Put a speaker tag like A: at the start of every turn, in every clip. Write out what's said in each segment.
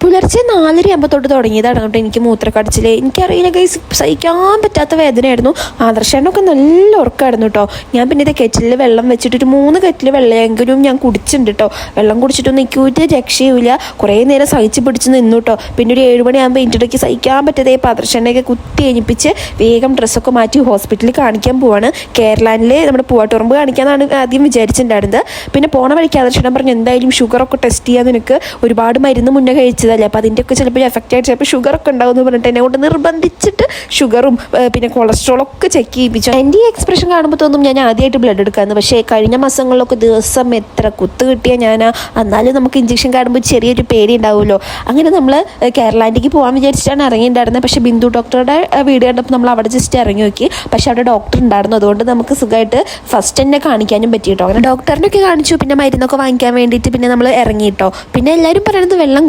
A: പുലർച്ചെ 4:30 തൊട്ട് തുടങ്ങിയതാണ് കേട്ടോ എനിക്ക് മൂത്രക്കടച്ചിൽ. എനിക്കറിയില്ല ഗൈസ്, സഹിക്കാൻ പറ്റാത്ത വേദനയായിരുന്നു. ആദർശേട്ടനൊക്കെ നല്ല ഉറക്കമായിരുന്നു കേട്ടോ. ഞാൻ പിന്നെ ഇത് കെറ്റിലിൽ വെള്ളം വെച്ചിട്ട് 3 കെറ്റിൽ വെള്ളമെങ്കിലും ഞാൻ കുടിച്ചിട്ടുണ്ട് കേട്ടോ. വെള്ളം കുടിച്ചിട്ടൊന്നും എനിക്ക് ഒരു രക്ഷയില്ല. കുറേ നേരം സഹിച്ച് പിടിച്ച് നിന്നു കേട്ടോ. പിന്നെ ഒരു 7 മണിയാകുമ്പോൾ ഇൻ്റെടയ്ക്ക് സഹിക്കാൻ പറ്റാതെ ആദർശേട്ടനെയൊക്കെ കുത്തി എണിപ്പിച്ച് വേഗം ഡ്രസ്സൊക്കെ മാറ്റി ഹോസ്പിറ്റലിൽ കാണിക്കാൻ പോവാണ്. കേരളയിൽ നമ്മുടെ പൂവാട്ടുപറമ്പ് കാണിക്കാനാണ് ആദ്യം വിചാരിച്ചിട്ടുണ്ടായിരുന്നത്. പിന്നെ പോണ വഴിക്ക് ആദർശേട്ടൻ പറഞ്ഞു എന്തായാലും ഷുഗറൊക്കെ ടെസ്റ്റ് ചെയ്യാൻ നിനക്ക് ഒരുപാട് മരുന്ന് മുന്നേ കഴിച്ചതല്ലേ, അപ്പോൾ അതിൻ്റെയൊക്കെ ചിലപ്പോൾ എഫക്റ്റ് ആയിട്ട് ചിലപ്പോൾ ഷുഗറൊക്കെ ഉണ്ടാവും എന്ന് പറഞ്ഞിട്ട് എന്നെ കൊണ്ട് നിർബന്ധിച്ചിട്ട് ഷുഗറും പിന്നെ കൊളസ്ട്രോളൊക്കെ ചെക്ക് ചെയ്യിപ്പിച്ചു. എൻ്റെ ഈ എക്സ്പ്രഷൻ കാണുമ്പോൾ തോന്നും ഞാൻ ആദ്യമായിട്ട് ബ്ലഡ് എടുക്കാമെന്ന്. പക്ഷേ കഴിഞ്ഞ മാസങ്ങളിലൊക്കെ ദിവസം എത്ര കുത്ത് കിട്ടിയാൽ എന്നാലും നമുക്ക് ഇഞ്ചക്ഷൻ കാണുമ്പോൾ ചെറിയൊരു പേടി ഉണ്ടാവുമല്ലോ. അങ്ങനെ നമ്മൾ കേരളാൻ്റെക്ക് പോകാൻ വിചാരിച്ചിട്ടാണ് ഇറങ്ങിയിട്ടുണ്ടായിരുന്നത്. പക്ഷേ ബിന്ദു ഡോക്ടറുടെ വീഡിയോ കണ്ടപ്പോൾ നമ്മൾ അവിടെ ജസ്റ്റ് ഇറങ്ങി നോക്കി. പക്ഷേ അവിടെ ഡോക്ടർ ഉണ്ടായിരുന്നു, അതുകൊണ്ട് നമുക്ക് സുഖമായിട്ട് ഫസ്റ്റ് തന്നെ കാണിക്കാനും പറ്റിയിട്ടോ. അങ്ങനെ ഡോക്ടറിനൊക്കെ കാണിച്ചു, പിന്നെ മരുന്നൊക്കെ വാങ്ങിക്കാൻ വേണ്ടിയിട്ട് പിന്നെ നമ്മൾ ഇറങ്ങിയിട്ടോ. പിന്നെ എല്ലാവരും പറയുന്നത് വെള്ളം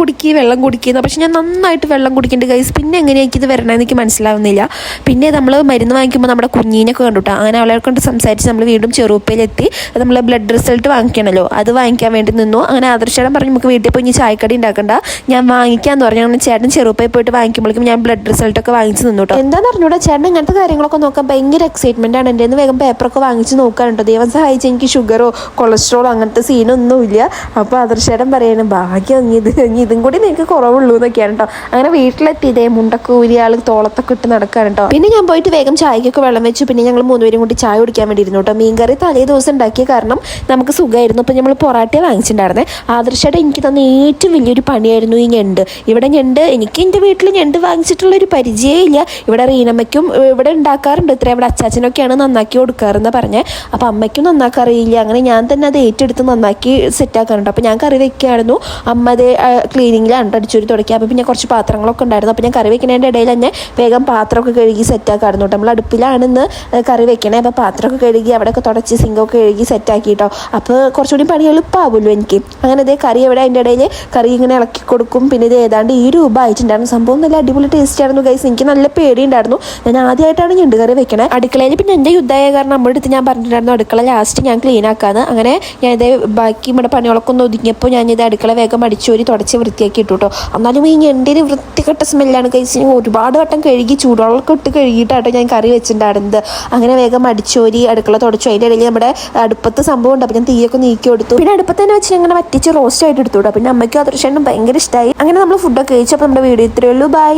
A: കുടിക്കുക. പക്ഷെ ഞാൻ നന്നായിട്ട് വെള്ളം കുടിക്കേണ്ട ഗൈസ്. പിന്നെ എങ്ങനെയായിരിക്കും ഇത് വരണമെന്ന് എനിക്ക് മനസ്സിലാവുന്നില്ല. പിന്നെ നമ്മൾ മരുന്ന് വാങ്ങിക്കുമ്പോൾ നമ്മുടെ കുഞ്ഞിനൊക്കെ കണ്ടുട്ടോ. അങ്ങനെ അവളെ കൊണ്ട് സംസാരിച്ച് നമ്മൾ വീണ്ടും ചെറുപ്പയിലെത്തി. നമ്മൾ ബ്ലഡ് റിസൾട്ട് വാങ്ങിക്കണമല്ലോ, അത് വാങ്ങിക്കാൻ വേണ്ടി നിന്നു. അങ്ങനെ ആദർശേട്ടൻ പറഞ്ഞു നമുക്ക് വീട്ടിൽ പോയി ഇനി ചായക്കടി ഉണ്ടാക്കണ്ട, ഞാൻ വാങ്ങിക്കാമെന്ന് പറഞ്ഞു. അങ്ങനെ ചേട്ടൻ ചെറുപ്പയിൽ പോയിട്ട് വാങ്ങിക്കുമ്പോഴേക്കും ഞാൻ ബ്ലഡ് റിസൾട്ടൊക്കെ വാങ്ങിച്ച് നിന്നു കേട്ടോ. എന്താണെന്ന് അറിഞ്ഞൂടാ, ചേട്ടൻ ഇങ്ങനത്തെ കാര്യങ്ങളൊക്കെ നോക്കാൻ ഭയങ്കര എക്സൈറ്റ്മെൻ്റ് ആണ്. എൻ്റെ വേഗം പേപ്പറൊക്കെ വാങ്ങിച്ച് നോക്കാനുണ്ടോ. ദൈവം സഹായിച്ച് എനിക്ക് ഷുഗറോ കൊളസ്ട്രോളോ അങ്ങനത്തെ സീനൊന്നുമില്ല. അപ്പോൾ ആദർശേട്ടൻ പറയണം ഭാഗ്യം ഇതും കൂടി നിങ്ങൾക്ക് കുറവുള്ളൂ എന്നൊക്കെയാണ് കേട്ടോ. അങ്ങനെ വീട്ടിലെത്തി ഇതേ മുണ്ടൊക്കെ ഊരി ആൾ തോളത്തൊക്കെ ഇട്ട് നടക്കാൻ കേട്ടോ. പിന്നെ ഞാൻ പോയിട്ട് വേഗം ചായക്കൊക്കെ വെള്ളം വെച്ചു. പിന്നെ ഞങ്ങൾ 3 പേരും കൂടി ചായ കുടിക്കാൻ വേണ്ടി ഇരുന്നു കേട്ടോ. മീൻകറി തലേ ദിവസം ഉണ്ടാക്കിയ കാരണം നമുക്ക് സുഖമായിരുന്നു. അപ്പോൾ നമ്മൾ പൊറാട്ട വാങ്ങിച്ചിട്ടുണ്ടായിരുന്നേ. ആദർശമായിട്ട് എനിക്ക് തന്ന ഏറ്റവും വലിയൊരു പണിയായിരുന്നു ഈ ഞണ്ട്. ഇവിടെ ഞണ്ട് എനിക്ക് എൻ്റെ വീട്ടിൽ ഞണ്ട് വാങ്ങിച്ചിട്ടുള്ളൊരു പരിചയമില്ല. ഇവിടെ റീനമ്മയ്ക്കും ഇവിടെ ഉണ്ടാക്കാറുണ്ട് ഇത്ര. ഇവിടെ അച്ചാച്ചനൊക്കെയാണ് നന്നാക്കി കൊടുക്കാറെന്ന് പറഞ്ഞത്. അപ്പോൾ അമ്മയ്ക്കും നന്നാക്കാറിയില്ല. അങ്ങനെ ഞാൻ തന്നെ അത് ഏറ്റെടുത്ത് നന്നാക്കി സെറ്റാക്കാറുണ്ട്. അപ്പോൾ ഞാൻ കറി വെക്കുകയായിരുന്നു, അമ്മ അത് ക്ലീനിങ്ങിലാണ് അടിച്ചൊരു തുടക്കുക. അപ്പോൾ പിന്നെ കുറച്ച് പാത്രങ്ങളൊക്കെ ഉണ്ടായിരുന്നു. അപ്പോൾ ഞാൻ കറി വെക്കുന്നതിൻ്റെ ഇടയിൽ തന്നെ വേഗം പാത്രമൊക്കെ കഴുകി സെറ്റാക്കായിരുന്നു കേട്ടോ. നമ്മൾ അടുപ്പിലാണെന്ന് കറി വെക്കണേ. അപ്പോൾ പാത്രമൊക്കെ കഴുകി അവിടെയൊക്കെ തുടച്ച് സിങ്കൊക്കെ കഴുകി സെറ്റാക്കി കേട്ടോ. അപ്പോൾ കുറച്ചുകൂടി പണി എളുപ്പമാവുമല്ലോ എനിക്ക്. അങ്ങനെ ഇതേ കറി എവിടെ അതിൻ്റെ ഇടയിൽ കറി ഇങ്ങനെ ഇളക്കി കൊടുക്കും. പിന്നെ ഇത് ഏതാണ്ട് രൂപ ആയിട്ടുണ്ടായിരുന്നു. സംഭവം നല്ല അടിപൊളി ടേസ്റ്റ് ആയിരുന്നു ഗൈസ്. എനിക്ക് നല്ല പേടിയുണ്ടായിരുന്നു. ഞാൻ ആദ്യമായിട്ടാണ് ഞണ്ട് കറി വെക്കണേ. അടുക്കളയിൽ പിന്നെ എൻ്റെ യുദ്ധമായ കാരണം നമ്മുടെ അടുത്ത് ഞാൻ പറഞ്ഞിട്ടുണ്ടായിരുന്നു അടുക്കള ലാസ്റ്റ് ഞാൻ ക്ലീൻ ആക്കാന്ന്. അങ്ങനെ ഞാൻ ഇതേ ബാക്കി നമ്മുടെ പണികളൊക്കെ ഒന്ന് ഒതുങ്ങിയപ്പോൾ ഞാൻ ഇത് അടുക്കള വേഗം അടിച്ചോരി തുടച്ച് വൃത്തിയാക്കി ഇട്ടു കേട്ടോ. എന്നാലും ഈ ഞണ്ടിന് വൃത്തികെട്ട സ്മെല്ലാണ് കഴിച്ച്. ഒരുപാട് വട്ടം കഴുകി ചൂടുവെള്ളമൊക്കെ ഇട്ട് കഴുകിയിട്ടാട്ടോ ഞാൻ കറി വെച്ചിട്ടുണ്ടായിരുന്നത്. അങ്ങനെ വേഗം അടിച്ചോരി അടുക്കള തുടച്ചു. അതിൻ്റെ ഇടയിൽ നമ്മുടെ അടുപ്പത്ത് സംഭവം ഉണ്ട്. അപ്പോൾ ഞാൻ തീയൊക്കെ നീക്കി കൊടുത്തു. പിന്നെ അടുപ്പത്ത് തന്നെ വെച്ച് അങ്ങനെ വറ്റിച്ച് റോസ്റ്റ് ആയിട്ട് എടുത്തു കേട്ടോ. പിന്നെ അമ്മയ്ക്കും ആദർശേട്ടനും ഭയങ്കര ഇഷ്ടമായി. അങ്ങനെ നമ്മൾ ഫുഡൊക്കെ കഴിച്ചു. അപ്പോൾ നമ്മുടെ വീഡിയോ ഇത്രയേ ഉള്ളൂ. ബൈ.